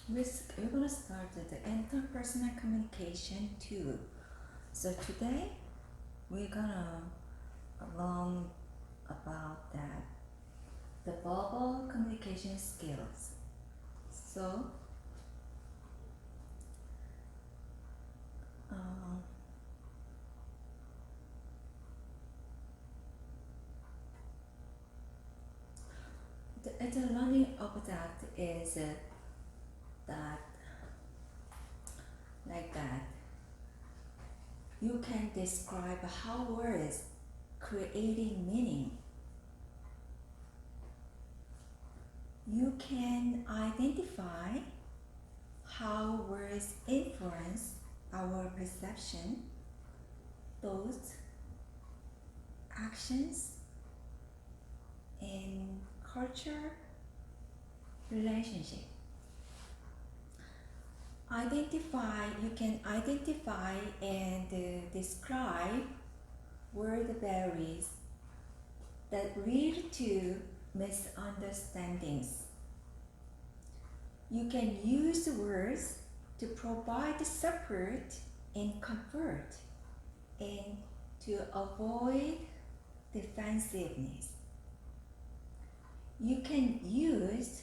we're gonna start the interpersonal communication too. So today we're gonna learn about that the verbal communication skills. So um, the learning of that is that like that you can describe how words creating meaning. You can identify how words influence our perception, thoughts, actions, and culture relationship. You can identify and describe word barriers that lead to misunderstandings. You can use words to provide support and comfort and to avoid defensiveness. You can use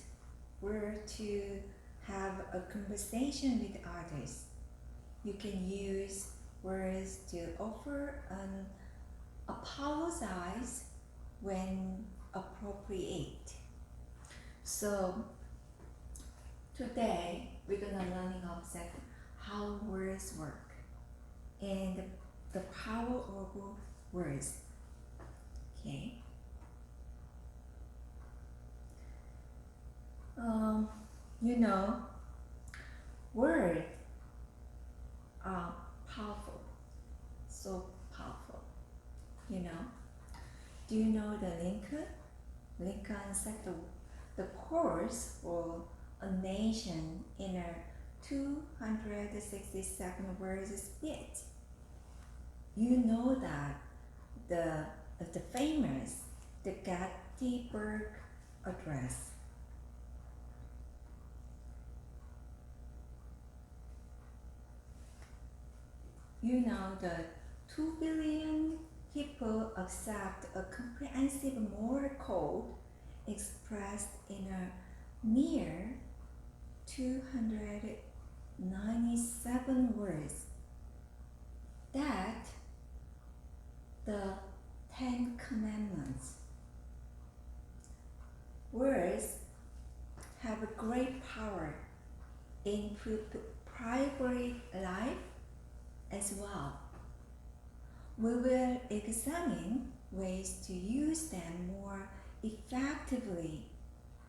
words to have a conversation with others. You can use words to offer an apologize when appropriate. So today we're gonna learning about how words work and the power of words. Okay. You know, words are powerful, so powerful. You know, do you know the Lincoln? Lincoln set the course for a nation in a 267 words speech. You know that the famous the Gettysburg Address. You know the 2 billion people accept a comprehensive moral code expressed in a mere 297 words. That the 10 Commandments. Words have a great power in private life as well. We will examine ways to use them more effectively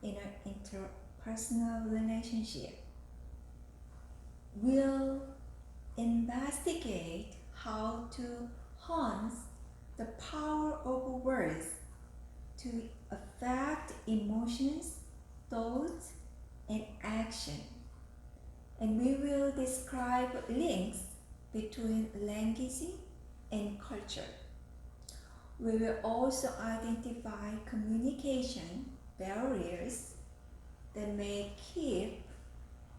in an interpersonal relationship. We'll investigate how to harness the power of words to affect emotions, thoughts, and action. And we will describe links between language and culture. We will also identify communication barriers that may keep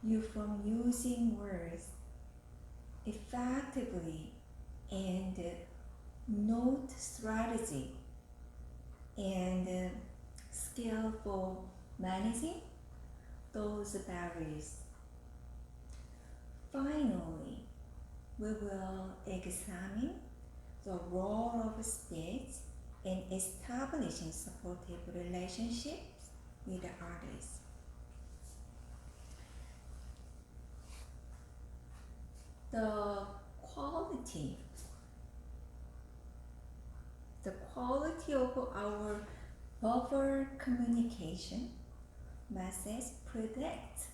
you from using words effectively and note strategy and skill for managing those barriers. Finally, we will examine the role of speech in establishing supportive relationships with others. The quality of our verbal communication message predicts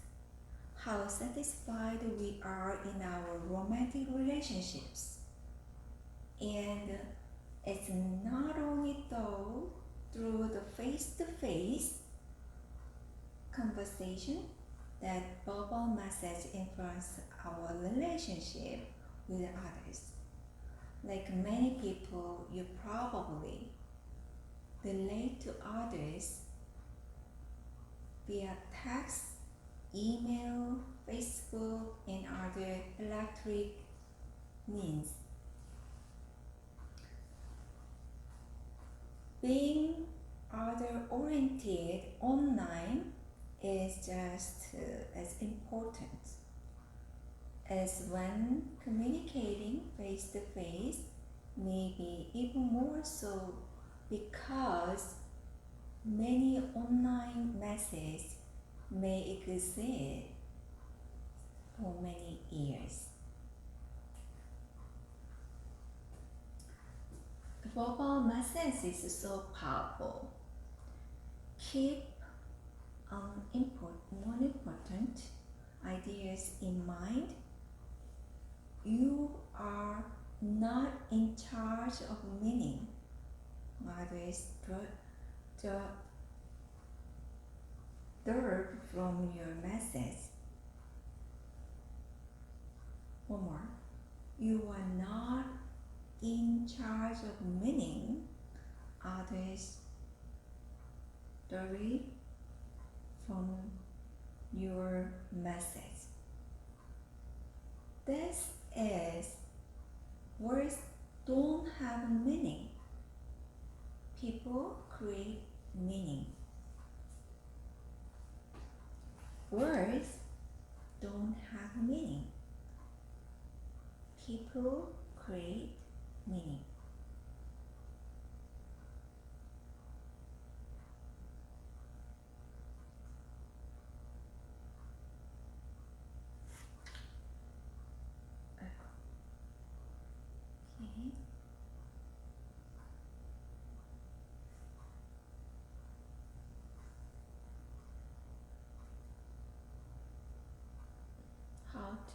how satisfied we are in our romantic relationships. And it's not only through the face-to-face conversation that verbal message influence our relationship with others. Like many people, you probably relate to others via text, email, Facebook, and other electronic means. Being other-oriented online is just as important as when communicating face-to-face, maybe even more so because many online messages may exist for many years. Verbal message is so powerful. Keep more important ideas in mind. You are not in charge of meaning. Others derived from your message. One more. You are not in charge of meaning. Others derive from your message. This is words don't have meaning. People create meaning. Words don't have meaning. People create meaning.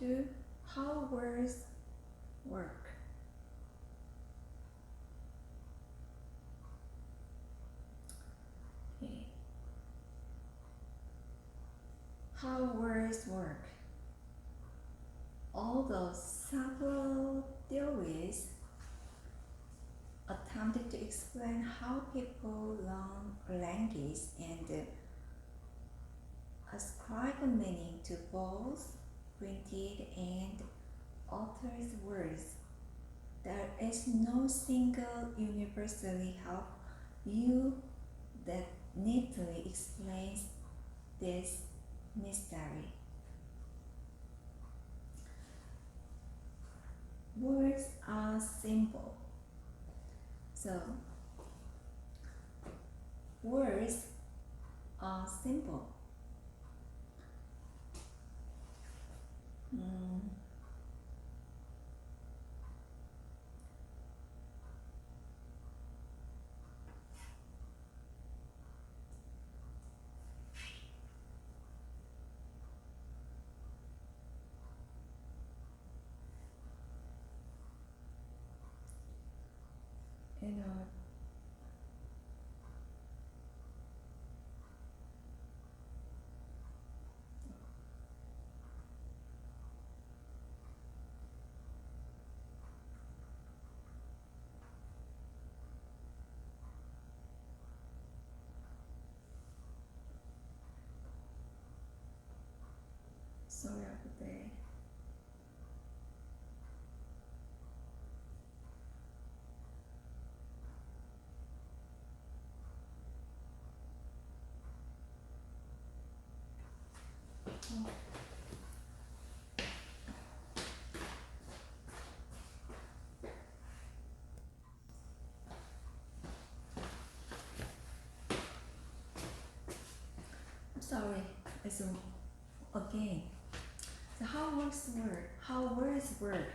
Okay. How words work. Okay. How words work. Although several theories attempted to explain how people learn language and ascribe meaning to both printed and authored words, there is no single universally help view that neatly explains this mystery. Words are simple. So, words are simple. You know, sorry about that. Sorry, it's again. So how words work.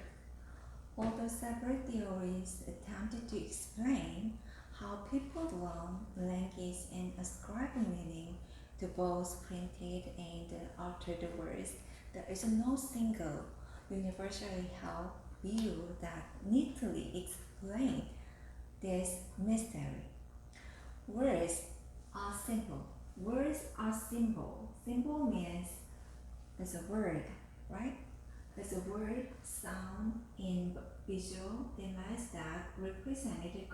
Although several theories attempted to explain how people learn language and ascribe meaning to both printed and altered words, there is no single universally held view that neatly explains this mystery. Words are simple. Words are simple. Simple means there's a word, right? There's a word, sound, and visual images that represented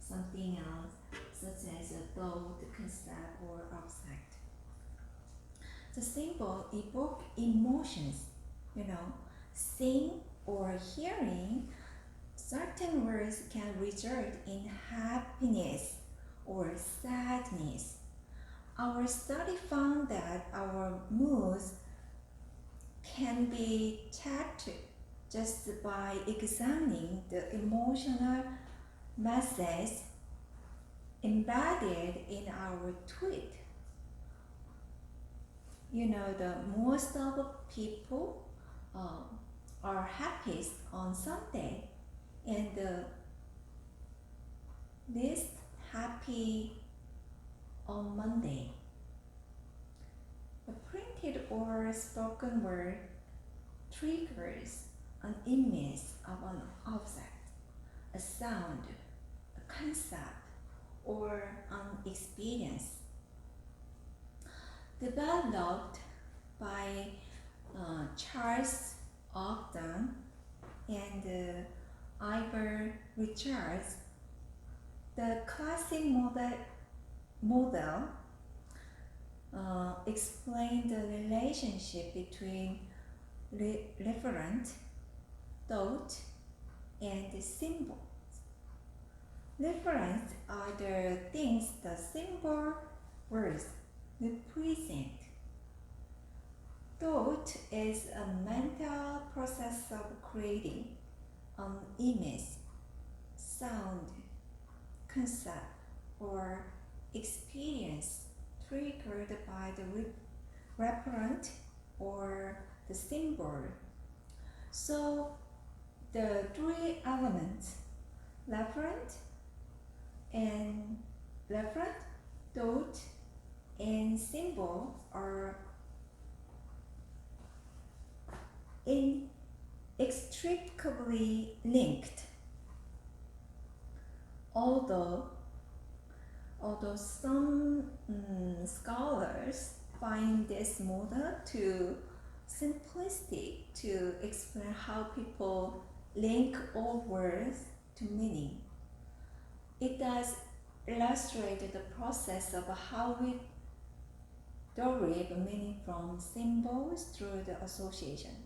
something else, such as a thought, concept, or object. The symbol evoke emotions, seeing or hearing certain words can result in happiness or sadness. Our study found that our moods can be checked just by examining the emotional message embedded in our tweet. The most of people are happiest on Sunday and least happy on Monday. A printed or spoken word triggers an image of an object, a sound, a concept, or an experience. Developed by Charles Ogden and Ivor Richards, the classic model explained the relationship between referent, thought, and symbol. Referents are the things the symbol words represent. Thought is a mental process of creating an image, sound, concept, or experience triggered by the referent or the symbol. So the three elements, referent, thought, and symbol are inextricably linked. Although some scholars find this model too simplistic to explain how people link all words to meaning, it does illustrate the process of how we derive meaning from symbols through the association.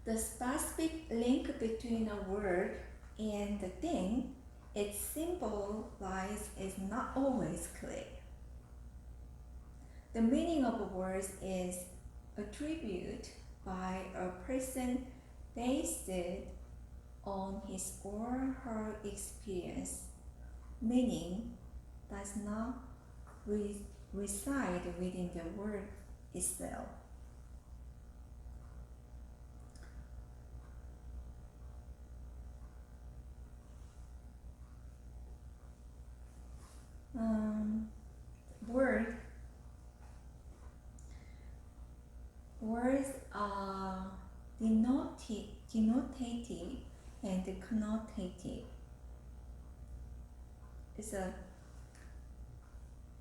The specific link between a word and the thing it symbolizes is not always clear. The meaning of words is attributed by a person based on his or her experience. Meaning does not reside within the word itself. Words are denotative and connotative. It's a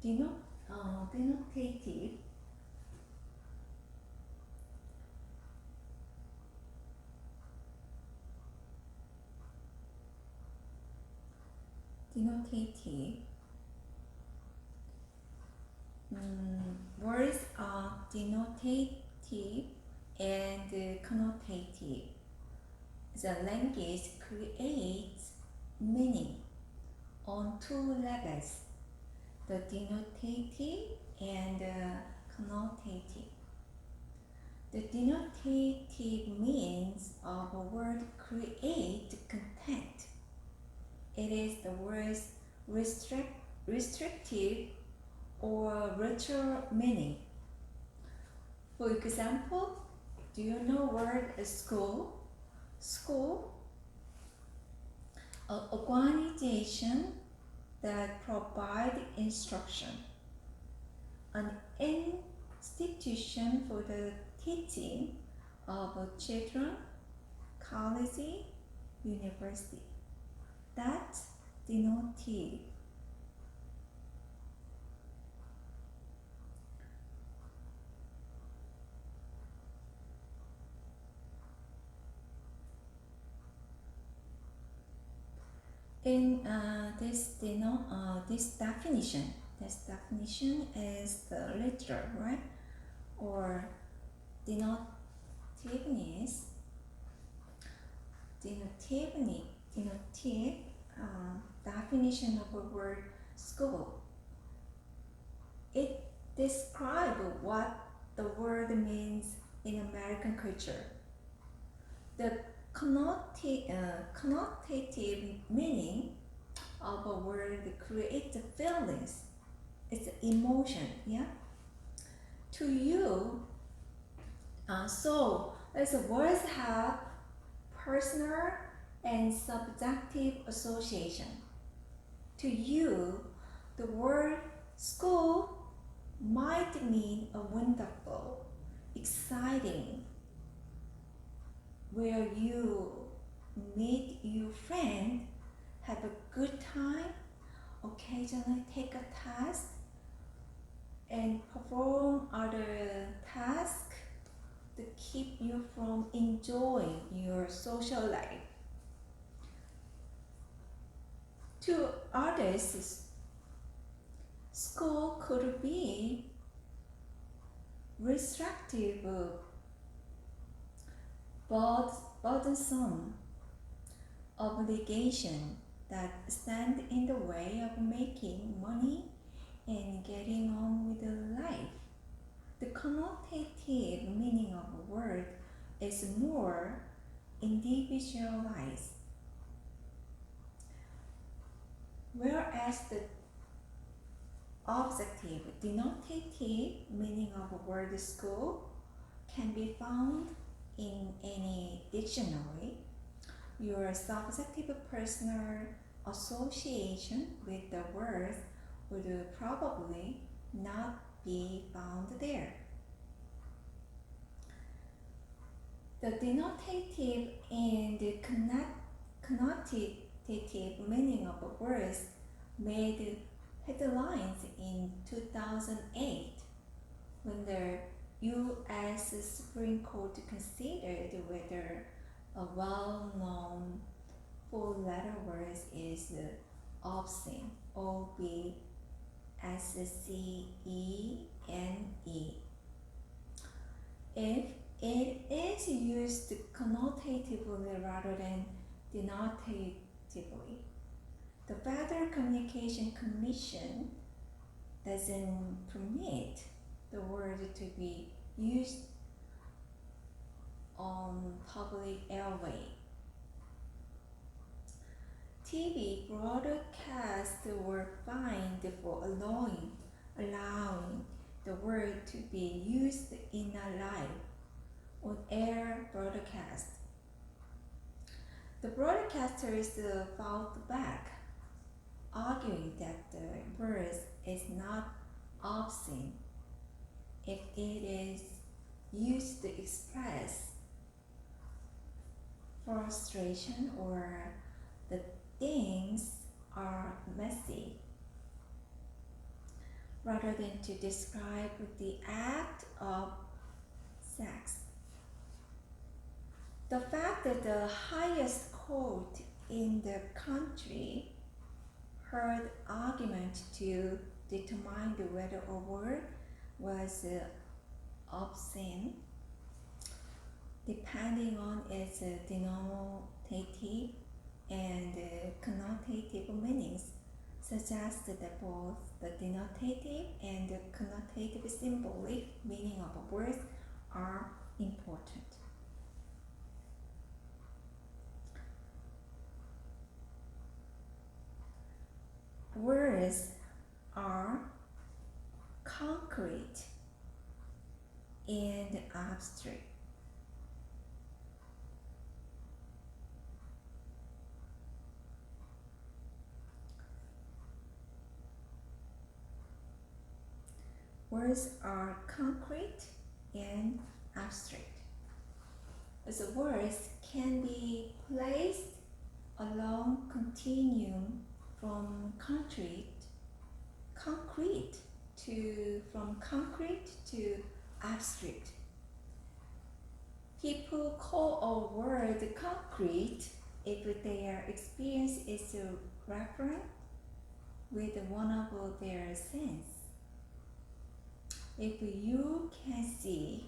denotative words are denotative and connotative. The language creates meaning on two levels, the denotative and connotative. The denotative means of a word create content. It is the word's restrictive or literal meaning. For example, do you know word school? School, an organization that provide instruction, an institution for the teaching of children, college, university. That's denotative. In this definition is the literal, right? or denotiveness, denotive definition of a word school. It describes what the word means in American culture. The connotative meaning of a word creates feelings. It's emotion, yeah. To you, so as words have personal and subjective association. To you, the word school might mean a wonderful, exciting, where you meet your friend, have a good time, occasionally take a test, and perform other tasks to keep you from enjoying your social life. To others, school could be restrictive, burdensome obligation that stand in the way of making money and getting on with life. The connotative meaning of a word is more individualized, whereas the objective, denotative meaning of a word school can be found in any dictionary. Your subjective personal association with the word would probably not be found there. The denotative and the connotative meaning of words made headlines in 2008 when the U.S. Supreme Court considered whether a well-known four-letter word is obscene, O-B-S-C-E-N-E. If it is used connotatively rather than denotatively, the Federal Communication Commission doesn't permit the word to be used on public airway. TV broadcasts were fined for allowing the word to be used in a live on-air broadcast. The broadcasters fought back, arguing that the word is not obscene if it is used to express frustration or the things are messy, rather than to describe the act of sex. The fact that the highest court in the country heard argument to determine whether a word was obscene, depending on its denotative and connotative meanings, suggests that both the denotative and the connotative symbolic meaning of a word are important. Words are concrete and abstract. Words are concrete and abstract. As words can be placed along continuum from concrete to abstract. People call a word concrete if their experience is referent with one of their senses. if you can see,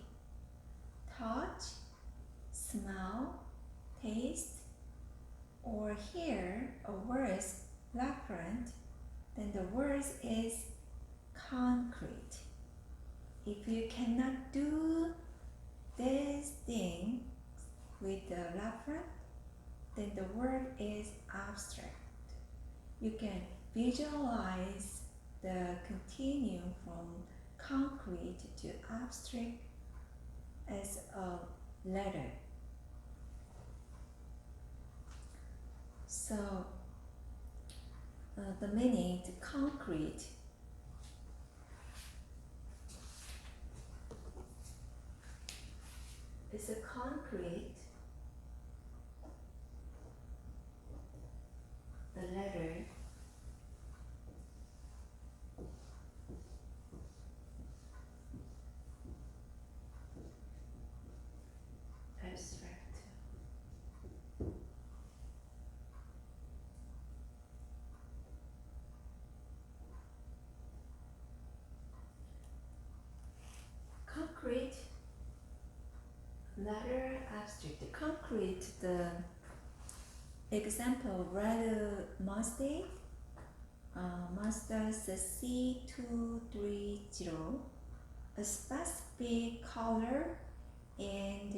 touch, smell, taste, or hear a word's referent, then the word is concrete. If you cannot do this thing with the referent, then the word is abstract. You can visualize the continuum from concrete to abstract as a letter. So the meaning to concrete is a concrete, the letter abstract. Concrete, letter abstract. Concrete, the example red mustard, mustard C230, a specific color and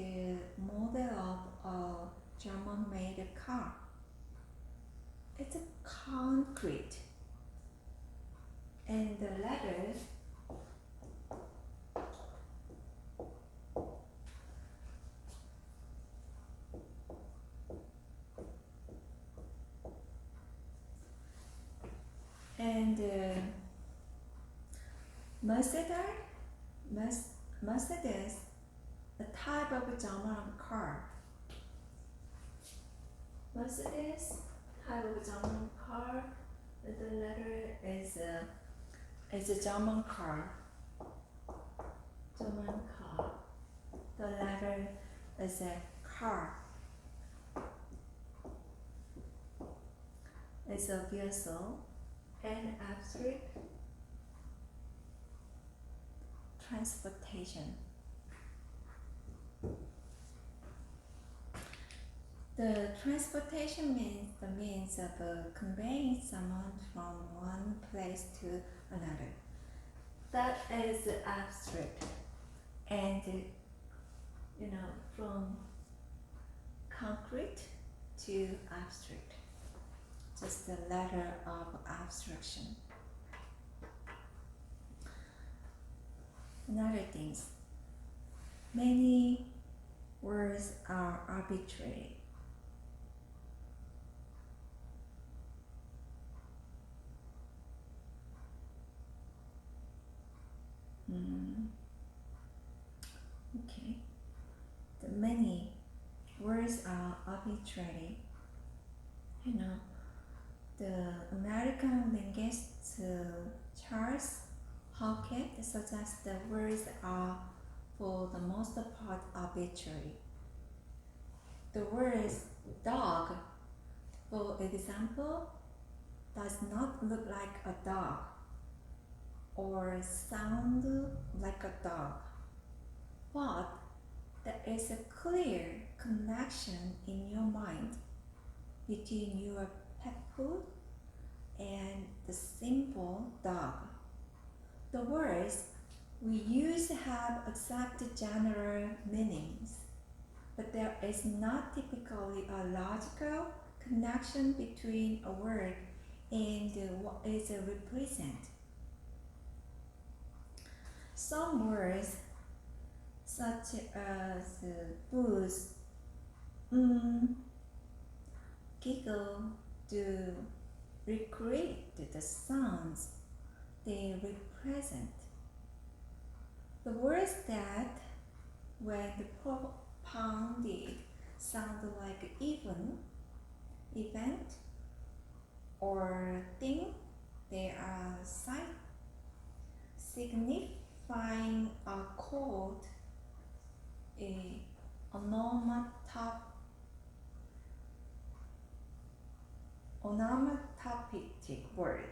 model of a German-made car. It's a concrete, and the letters and Mercedes, a type of German car. Mercedes, type of German car. The letter is a German car. German car. The letter is a car. It's a vehicle and abstract transportation. The transportation means the means of conveying someone from one place to another. That is abstract, and from concrete to abstract, just the letter of abstraction. Another things, many words are arbitrary. Okay, the many words are arbitrary. The American linguist Charles Hawkett suggests the words are for the most part arbitrary. The word dog, for example, does not look like a dog or sound like a dog, but there is a clear connection in your mind between your pet food and the simple dog. The words we use have exact general meanings, but there is not typically a logical connection between a word and what it represents. Some words, such as booze, giggle, do recreate the sounds they represent. The words that, when propounded, sound like even, event, or thing, they are signifying a code, a onomatopoeic word.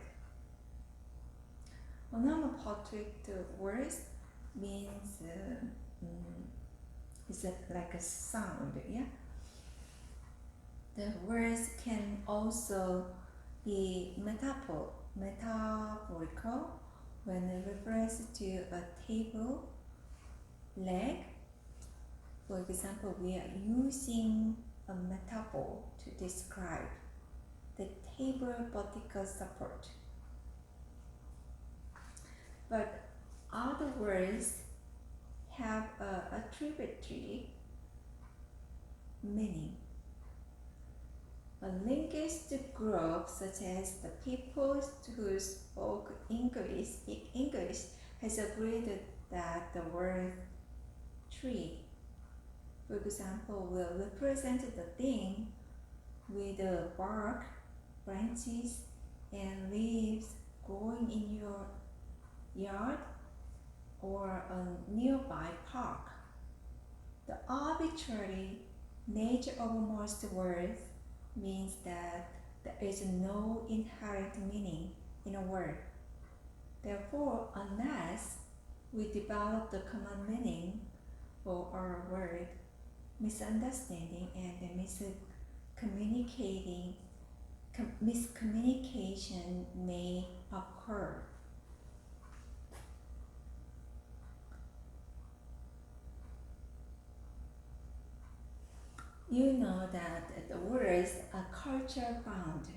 Onomatopoeic words means it's like a sound, yeah. The words can also be metaphorical when it refers to a table leg. For example, we are using a metaphor to describe the table vertical support. But other words have a attributory meaning. A linguistic group such as the people who speak English has agreed that the word tree, for example, will represent the thing with the bark, branches, and leaves growing in your yard or a nearby park. The arbitrary nature of most words means that there is no inherent meaning in a word. Therefore, unless we develop the common meaning for our word, misunderstanding and miscommunication may occur. You know that the words are culture bound.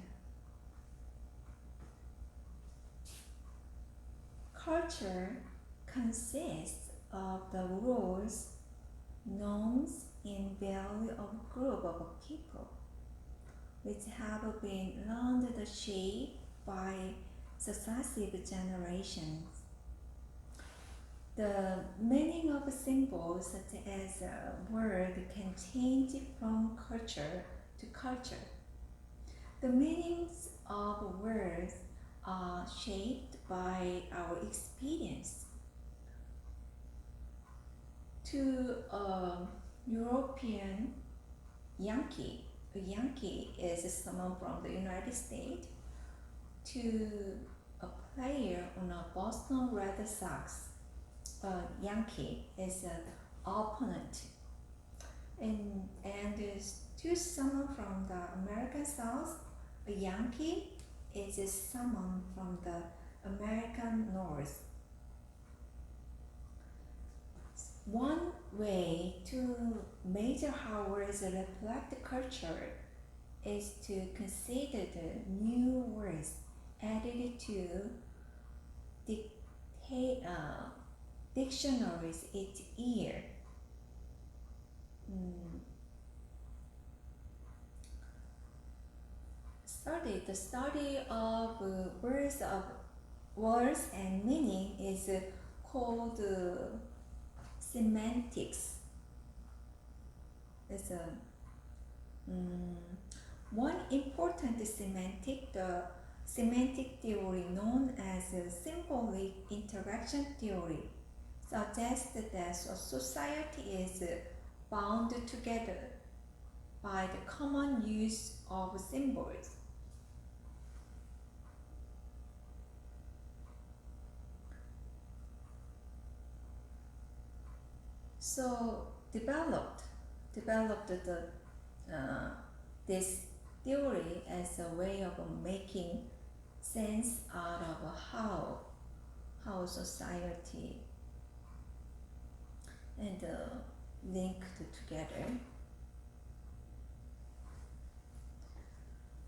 Culture consists of the rules, norms, and value of a group of people, which have been learned and shaped by successive generations. The meaning of symbols such as a word can change from culture to culture. The meanings of words are shaped by our experience. To a European Yankee, a Yankee is someone from the United States. To a player on a Boston Red Sox, a Yankee is an opponent. And to someone from the American South, a Yankee is someone from the American North. One way to measure how words reflect culture is to consider the new words added to dictionaries each year. The study of words and meaning is called semantics. It's one important the semantic theory known as symbolic interaction theory suggests that a society is bound together by the common use of symbols. So developed this theory as a way of making sense out of how society and linked together.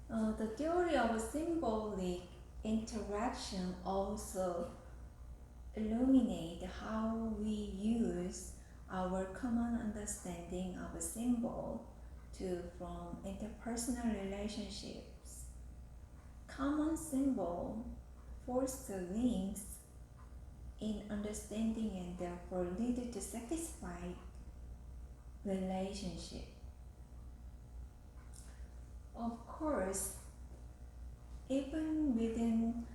The theory of symbolic interaction also illuminate how we use our common understanding of a symbol to form interpersonal relationships. Common symbol foster links in understanding and therefore lead to satisfied relationship. Of course, even within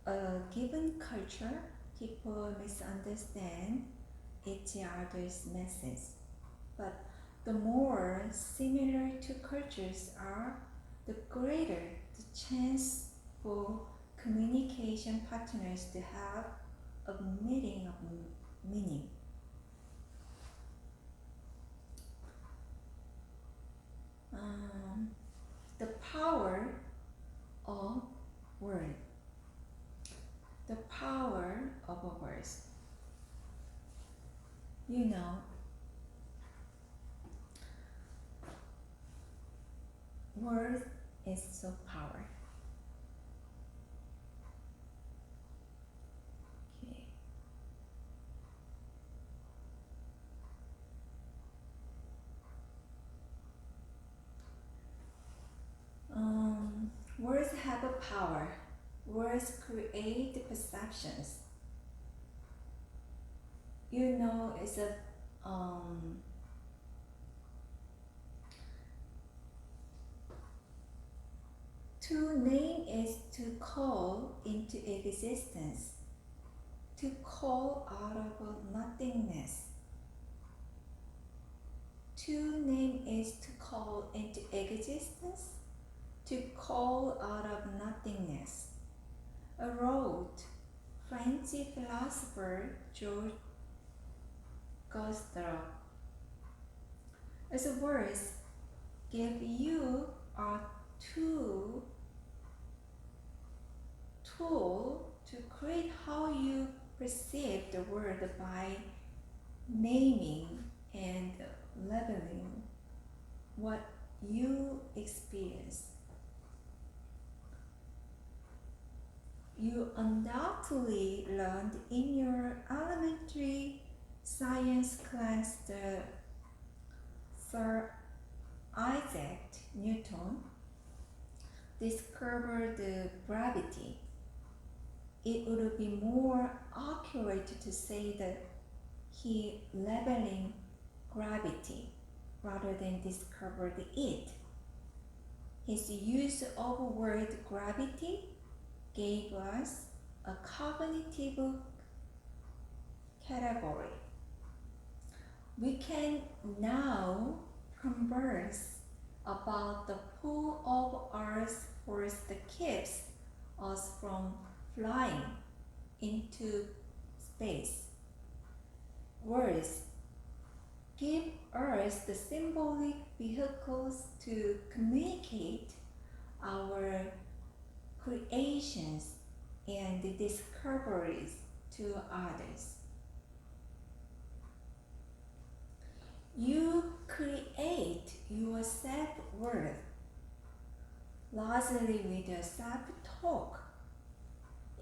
a given culture, people misunderstand each other's message. But the more similar two cultures are, the greater the chance for communication partners to have a meaning. The power of word. The power of a word. You know, word is so powerful. Okay. Words have a power. Words create perceptions. You know, it's a to name is to call into existence, to call out of nothingness. To name is to call into existence, to call out of nothingness. Wrote French philosopher George Gustave. As words give you a tool to create how you perceive the world by naming and labeling what you experience. You undoubtedly learned in your elementary science class that Sir Isaac Newton discovered gravity. It would be more accurate to say that he labeling gravity rather than discovered it. His use of word gravity gave us a cognitive category. We can now converse about the pull of Earth's force that keeps us from flying into space. Words give us the symbolic vehicles to communicate our creations and discoveries to others. You create your self-worth largely with your self-talk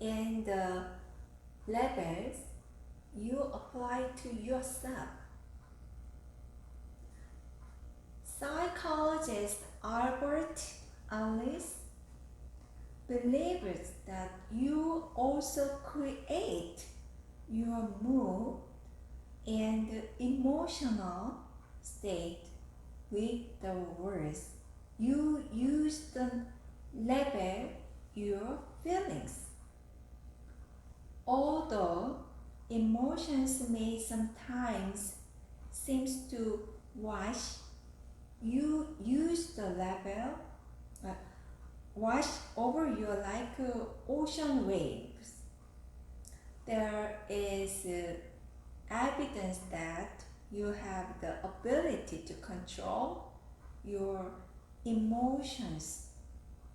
and the labels you apply to yourself. Psychologist Albert Ellis believes that you also create your mood and emotional state with the words you use to label your feelings. Although emotions may sometimes seem to wash, you use the label wash over you like ocean waves. There is evidence that you have the ability to control your emotions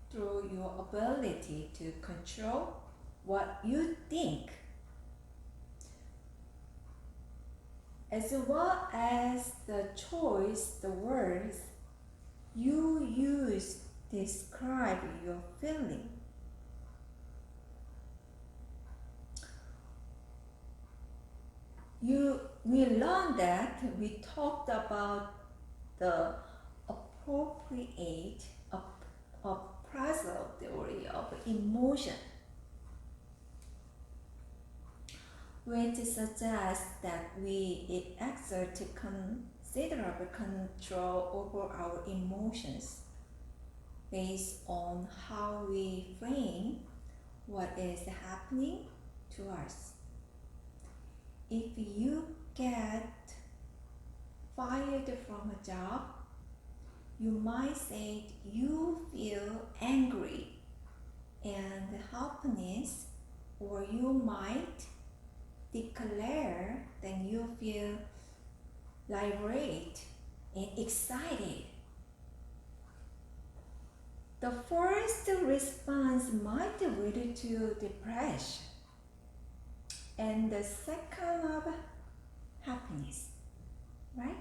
through your ability to control what you think, as well as the choice, the words you use to describe your feeling. We learned that we talked about the appropriate appraisal theory of emotion, which suggests that we exert considerable control over our emotions based on how we frame what is happening to us. If you get fired from a job, you might say you feel angry and helpless, or you might declare, then you feel liberated and excited. The first response might lead to depression, and the second of happiness, right?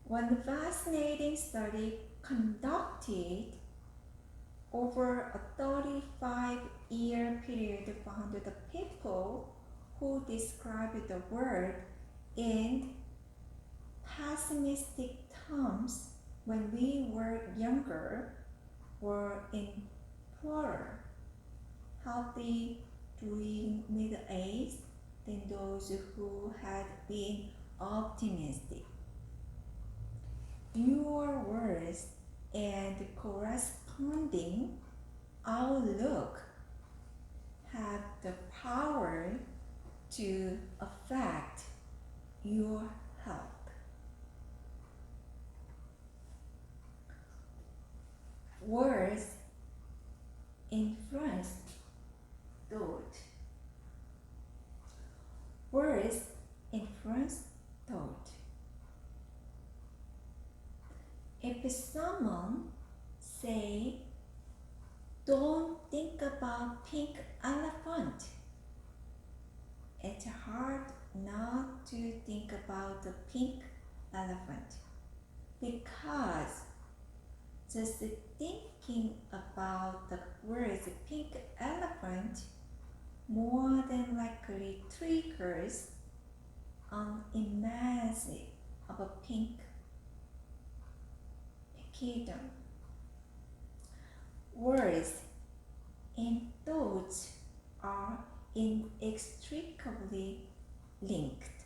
One fascinating study conducted over a 35-year period found the people who described the world in pessimistic terms when we were younger were in poorer, healthy during middle age than those who had been optimistic. Your words and corresponding outlook have the power to affect your health. Words influence thought. Words influence thought. If someone say, "Don't think about pink elephant," it's hard not to think about the pink elephant, because just thinking about the words pink elephant more than likely triggers an image of a pink kingdom. Words and thoughts are inextricably linked.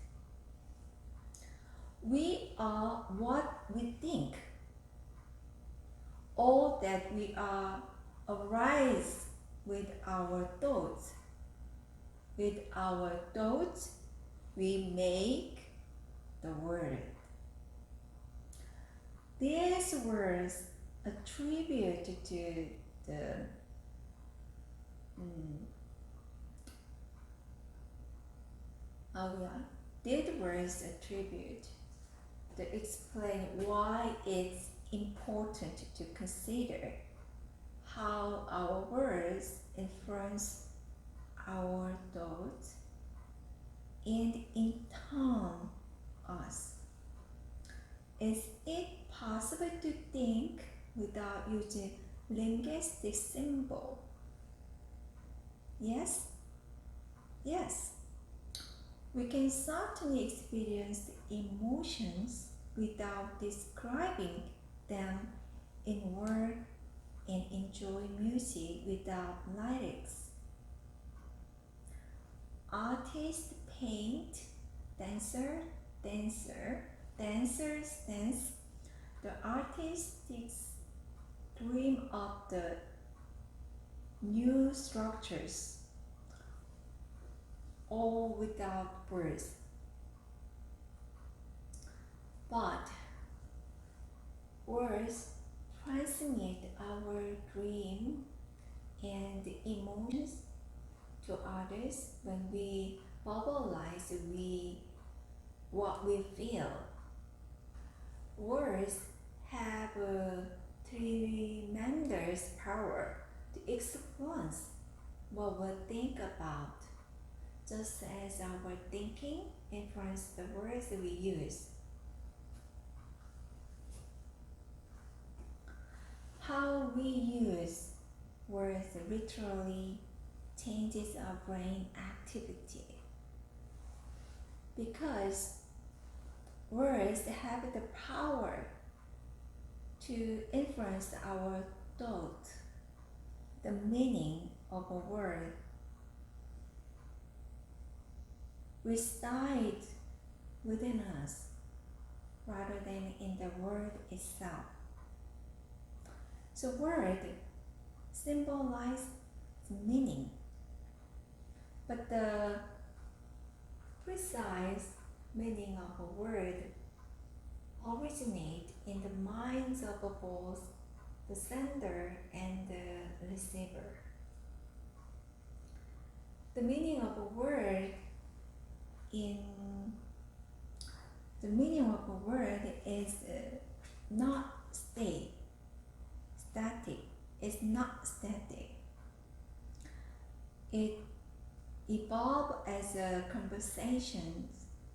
We are what we think. All that we are arise with our thoughts. With our thoughts, we make the world. These words attribute to the these words attribute to explain why it's important to consider how our words influence our thoughts and in turn us. Is it possible to think without using linguistic symbol? Yes? Yes. We can certainly experience emotions without describing them in words and enjoy music without lyrics. Artists paint, dancers dance. The artists dream up the new structures, all without words. But words transmit our dream and emotions to others when we verbalize what we feel. Words have a tremendous power to influence what we think about, just as our thinking influences the words we use. How we use words literally changes our brain activity, because words have the power to influence our thought. The meaning of a word resides within us rather than in the word itself. So word symbolize meaning, but the precise meaning of a word originate in the minds of both the sender and the receiver. the meaning of a word in the meaning of a word is not static. It's not static. It evolves as a conversation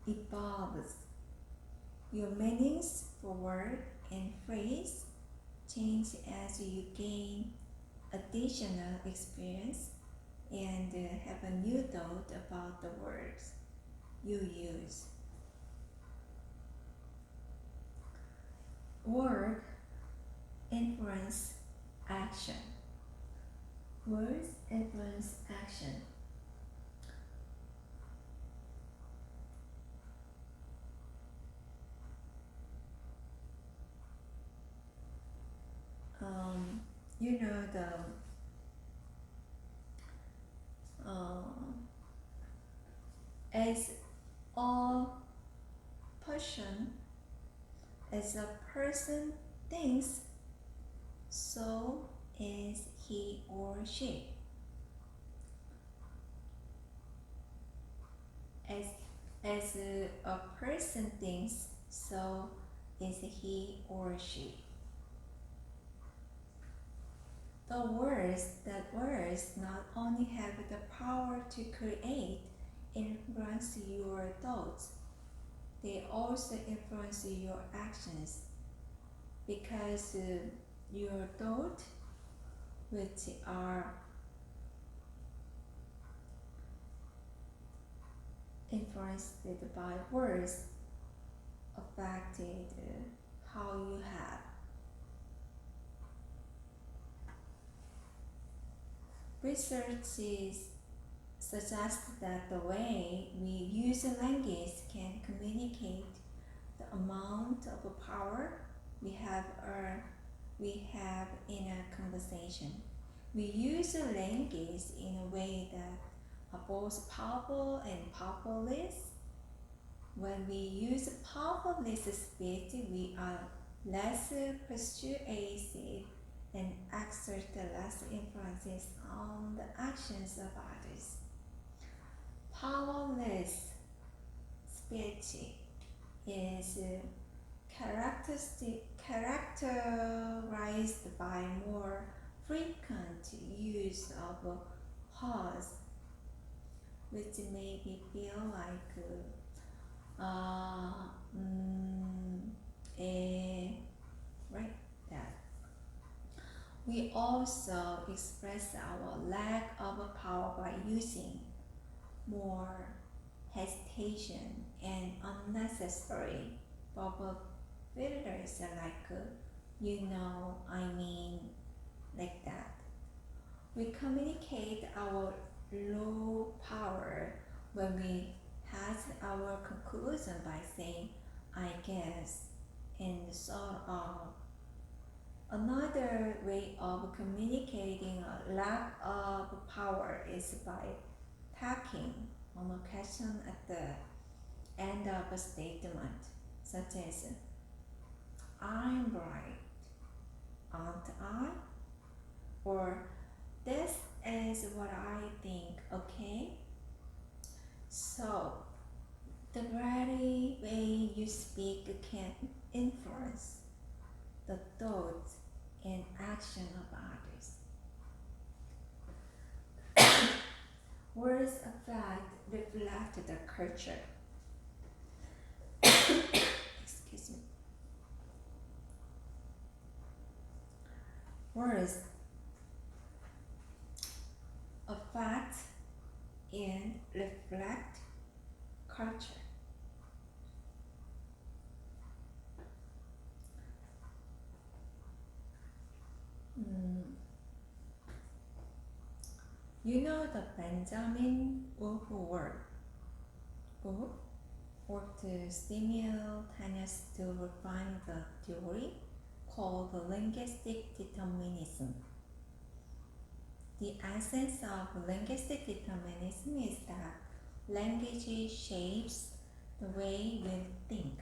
evolves. Your meanings for word and phrase change as you gain additional experience and have a new thought about the words you use. Word influence action. Words influence action. You know as a person, as a person thinks, so is he or she. As a person thinks, so is he or she. The words not only have the power to create, influence your thoughts, they also influence your actions, because your thoughts, which are influenced by words, affected how you have. Research suggests that the way we use language can communicate the amount of power we have in a conversation. We use language in a way that are both powerful and powerless. When we use powerless speech, we are less persuasive and exert less influences on the actions of others. Powerless speech is characterized by more frequent use of pause, which make me feel like right that. We also express our lack of power by using more hesitation and unnecessary verbal fillers like I mean, like that. We communicate our low power when we has our conclusion by saying I guess and sort of. Another way of communicating a lack of power is by tacking on a question at the end of a statement, such as I'm right, aren't I? Or this is what I think, okay? So, the very way you speak can influence the thoughts and action of others. Words reflect the culture. Excuse me. Words affect and reflect culture. You know the Benjamin Wolf work worked simultaneously to refine the theory called linguistic determinism. The essence of linguistic determinism is that language shapes the way we think.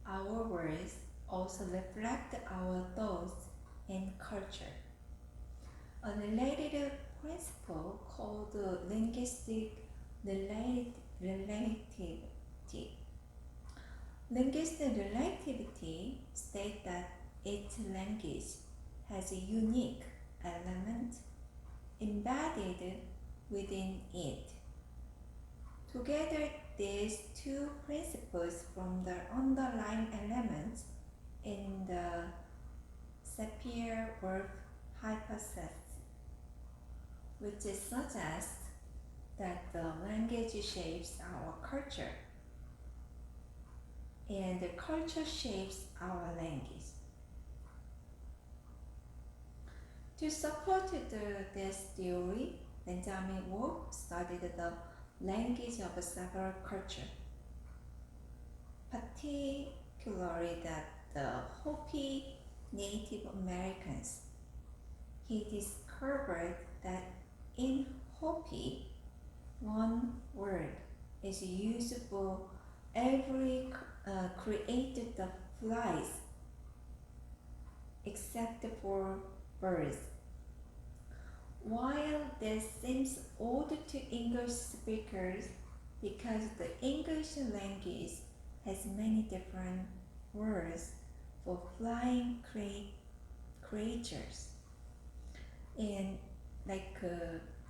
Our words also reflect our thoughts and culture. A related principle called linguistic relativity. Linguistic relativity states that each language has a unique element embedded within it. Together, these two principles form the underlying elements in the Sapir-Whorf hypothesis, which suggests that the language shapes our culture and the culture shapes our language. To support this theory, Benjamin Wolf studied the language of several cultures, particularly the Hopi Native Americans. He discovered that in Hopi, one word is used for every creature that flies, except for birds. While this seems odd to English speakers because the English language has many different words for flying creatures, and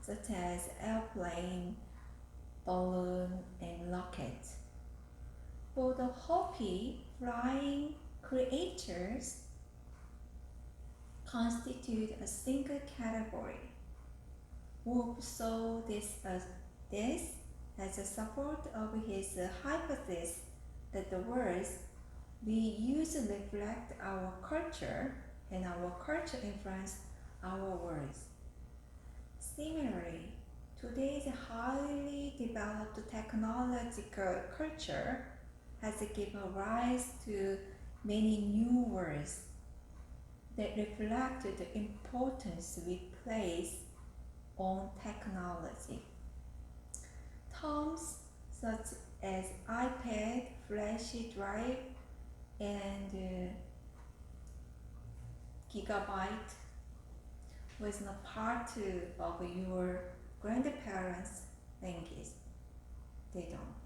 such as airplane, balloon, and rocket. For the Hopi, flying creatures constitute a single category. Wolf saw this as a support of his hypothesis that the words we use reflect our culture and our culture influence our words. Similarly, today's highly developed technological culture has given rise to many new words that reflect the importance we place on technology. Terms such as iPad, flash drive, and gigabyte was not part of your grandparents' language. They don't.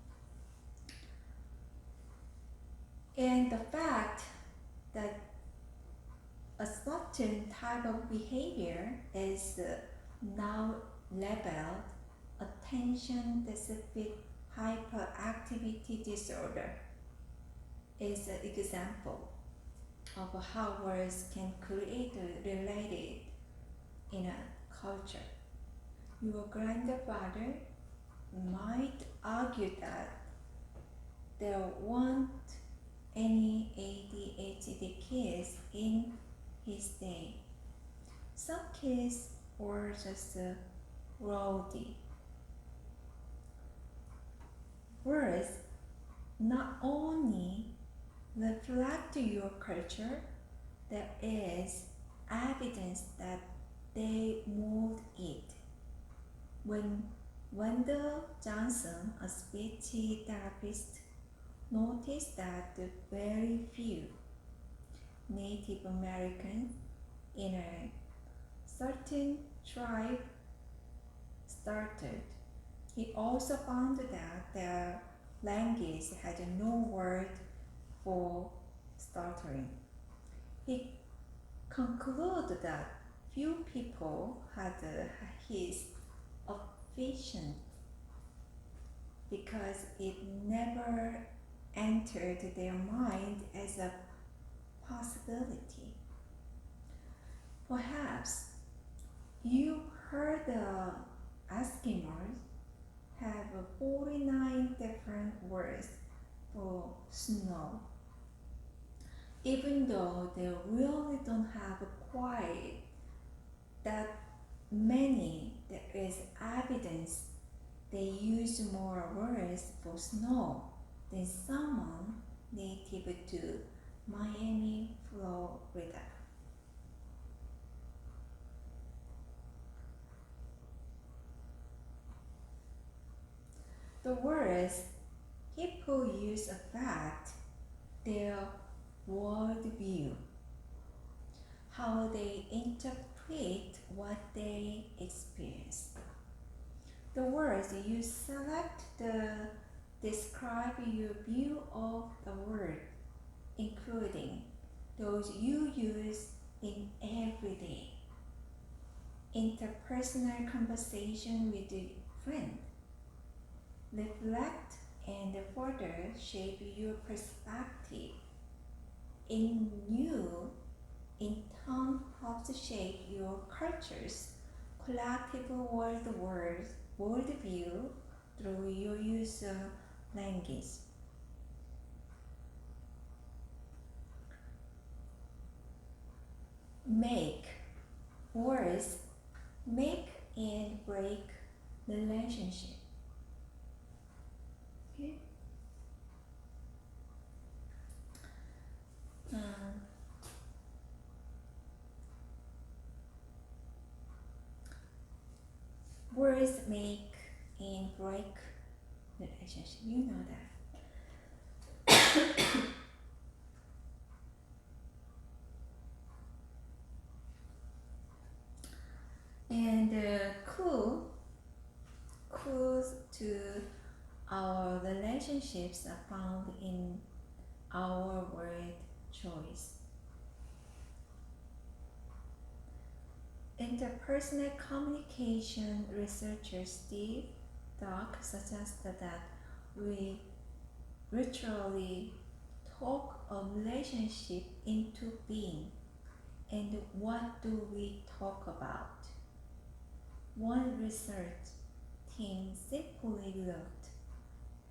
And the fact that a certain type of behavior is now labeled attention-deficit hyperactivity disorder is an example of how words can create related in a culture. Your grandfather might argue that there weren't any ADHD kids in his day. Some kids were just rowdy. Words not only reflect your culture, there is evidence that they mold it. When Wendell Johnson, a speech therapist, noticed that very few Native Americans in a certain tribe started, he also found that their language had no word for stuttering. He concluded that few people had his affliction because it never entered their mind as a possibility. Perhaps you heard the Eskimos have 49 different words for snow, even though they really don't have quite that many. There is evidence they use more words for snow than someone native to Miami, Florida. The words people use affect their worldview, how they interpret interpret what they experience. The words you select describe your view of the world, including those you use in everyday interpersonal conversation with a friend. Reflect and further shape your perspective. In turn helps shape your culture's collective worldview through your use of language. Make. Words make and break relationship. Okay. Words make and break relationship. You know that. And clues to our relationships are found in our word choice. Interpersonal communication researcher Steve Dock suggested that we literally talk a relationship into being. And what do we talk about? One research team simply looked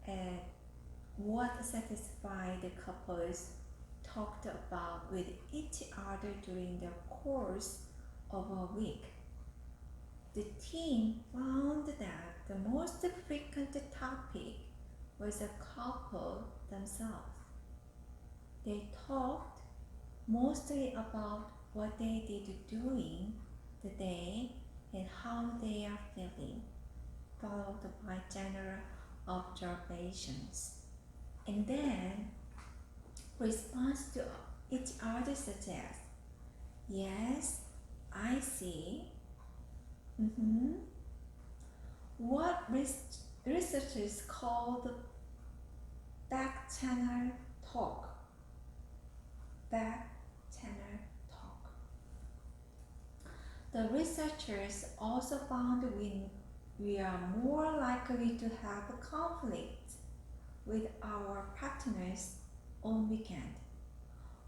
at what satisfied couples talked about with each other during the course of a week. The team found that the most frequent topic was the couple themselves. They talked mostly about what they did during the day and how they are feeling, followed by general observations. And then response to each other suggests, yes, I see. What researchers call the back channel talk. Back channel talk. The researchers also found we are more likely to have a conflict with our partners on weekend.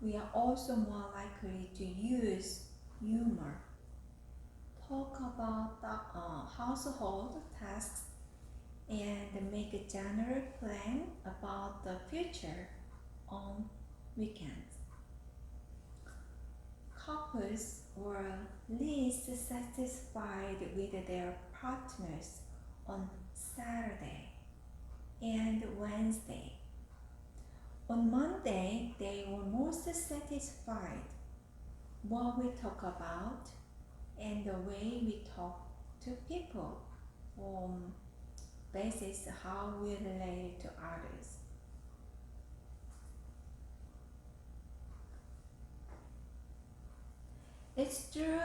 We are also more likely to use humor, talk about the household tasks, and make a general plan about the future on weekends. Couples were least satisfied with their partners on Saturday and Wednesday. On Monday, they were most satisfied. What we talk about and the way we talk to people basis how we relate to others. It's through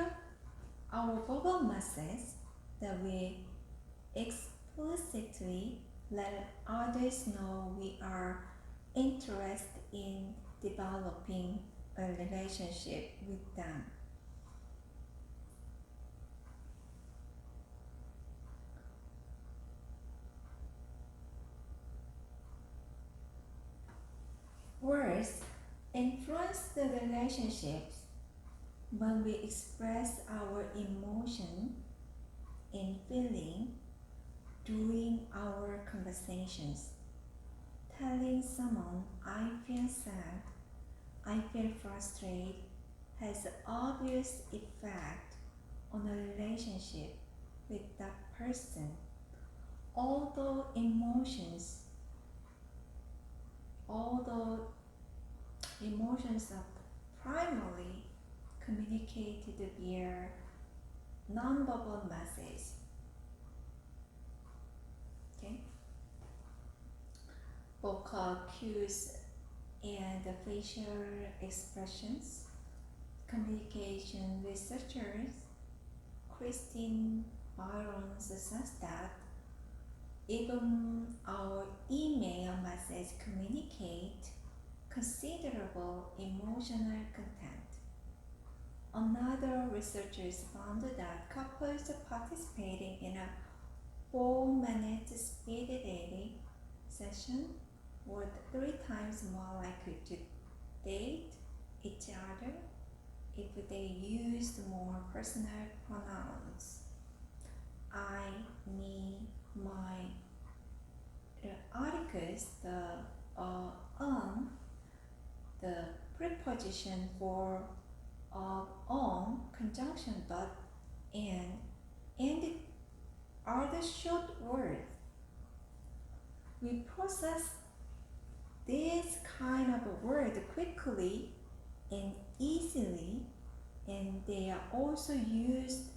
our verbal message that we explicitly let others know we are interested in developing a relationship with them. Words influence the relationships when we express our emotion and feeling during our conversations. Telling someone I feel sad, I feel frustrated has an obvious effect on a relationship with that person. Although emotions are primarily communicated via nonverbal message. Okay? Vocal cues and facial expressions. Communication researchers Christine Byron says that even our email message communicate considerable emotional content. Another researchers found that couples participating in a 4-minute speed dating session were 3 times more likely to date each other if they used more personal pronouns. I, me, my. The articles, the preposition for on, conjunction but, and are the short words. We process this kind of a word quickly and easily, and they are also used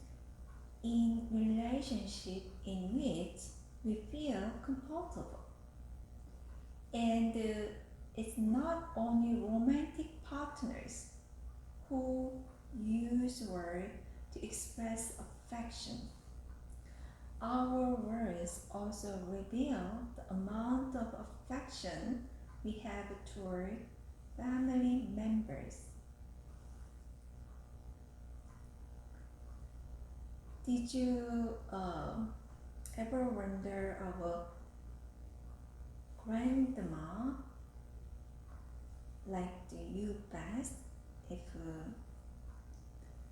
in relationship in which we feel comfortable. And it's not only romantic partners who use words to express affection. Our words also reveal the amount of affection we have toward family members. Did you ever wonder of a grandma liked you best? If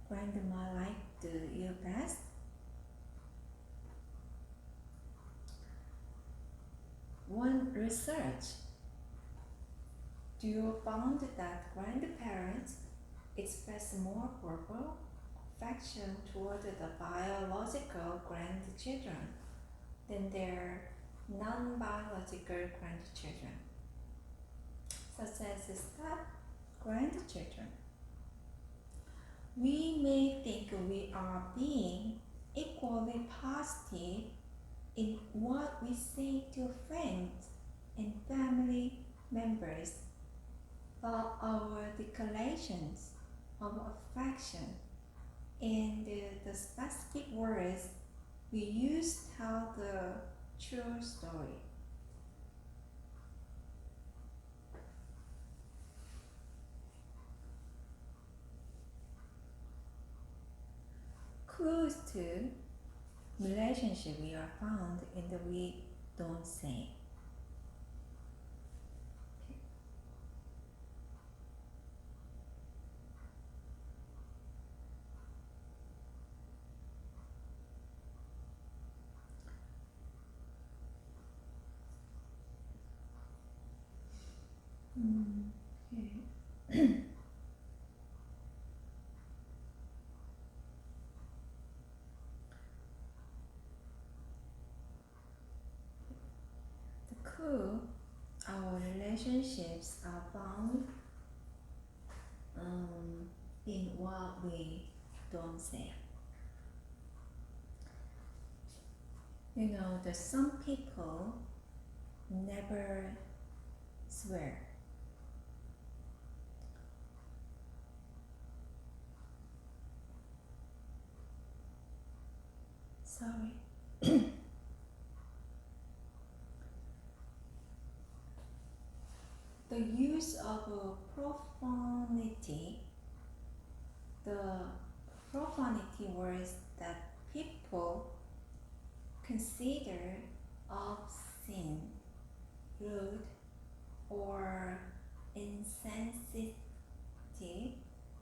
grandma liked you best? One research found that grandparents express more verbal affection toward the biological grandchildren than their non-biological grandchildren, such as step-grandchildren. We may think we are being equally positive in what we say to friends and family members, but our declarations of affection and the specific words we use tell the true story. Clues to relationship we are found in the we don't say. Okay. The clue our relationships are found in what we don't say. You know that some people never swear. Sorry. The use of profanity, the profanity words that people consider obscene, rude, or insensitive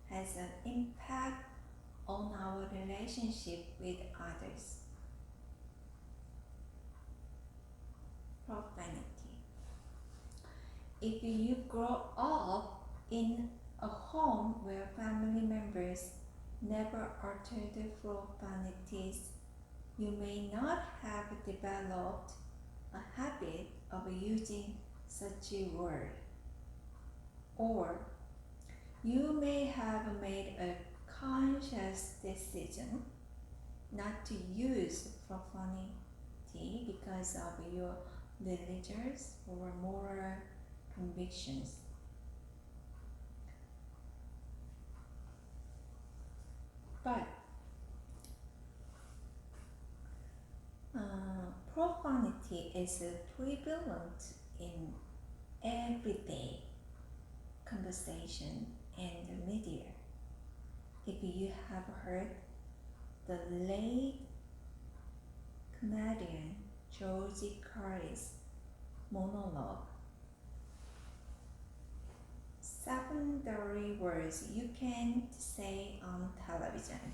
has an impact on our relationship with others. Profanity. If you grow up in a home where family members never uttered profanities, you may not have developed a habit of using such a word. Or you may have made a conscious decision not to use profanity because of your religious or moral convictions. But profanity is prevalent in everyday conversation and the media. If you have heard the late comedian George Carlin's monologue, 7 dirty words you can't say on television,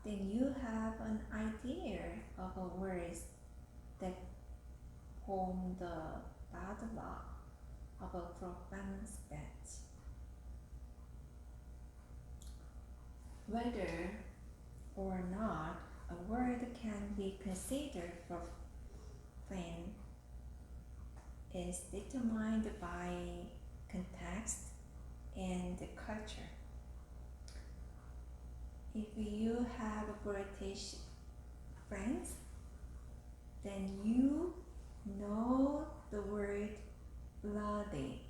then you have an idea of words that form the bedrock of a profound speech. Whether or not a word can be considered profane is determined by context and culture. If you have British friends, then you know the word bloody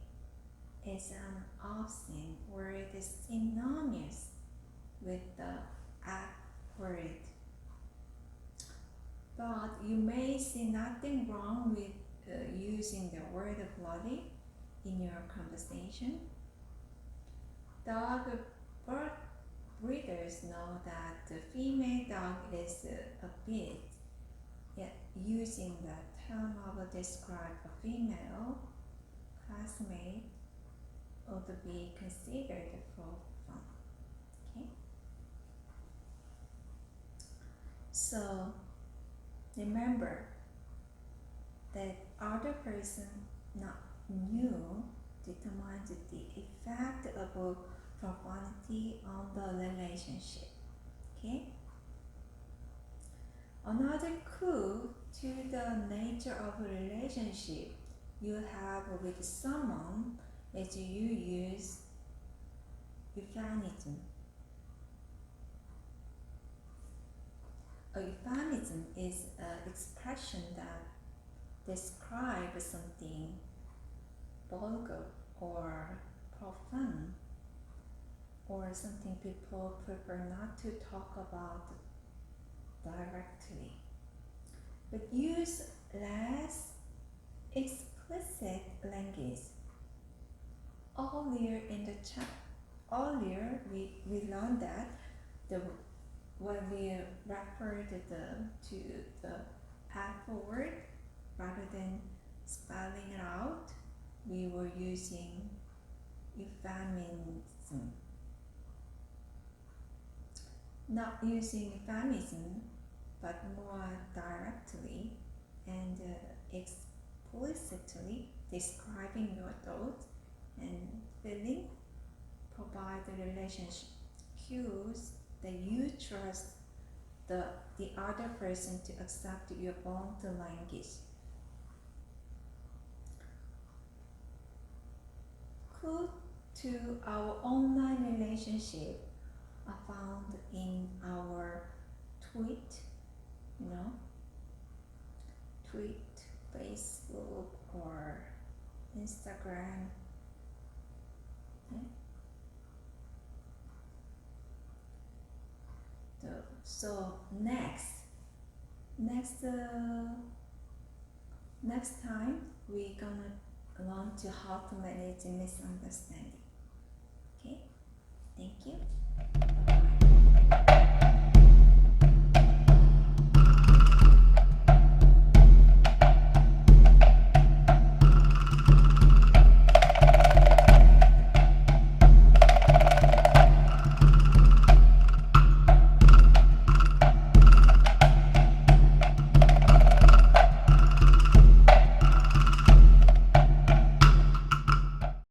is an obscene word synonymous with the F word. But you may see nothing wrong with using the word bloody in your conversation. Dog breeders know that the female dog is a bitch, yet using the term of describe a female classmate would be considered for fun. Okay? So remember that other person, not you, determines the effect of profanity on the relationship. Okay? Another clue to the nature of a relationship you have with someone is you use euphemism. A euphemism is an expression that describes something vulgar or profane, or something people prefer not to talk about directly, but use less explicit language. Earlier we learned that when we referred to the F word, rather than spelling it out, we were using euphemism. Not using euphemism, but more directly and explicitly describing your thoughts and feeling, provide the relationship cues that you trust the other person to accept your bond language. Clue to our online relationship are found in our tweet, Facebook or Instagram. Okay? So next time we're gonna learn to how to manage misunderstanding. Okay, thank you.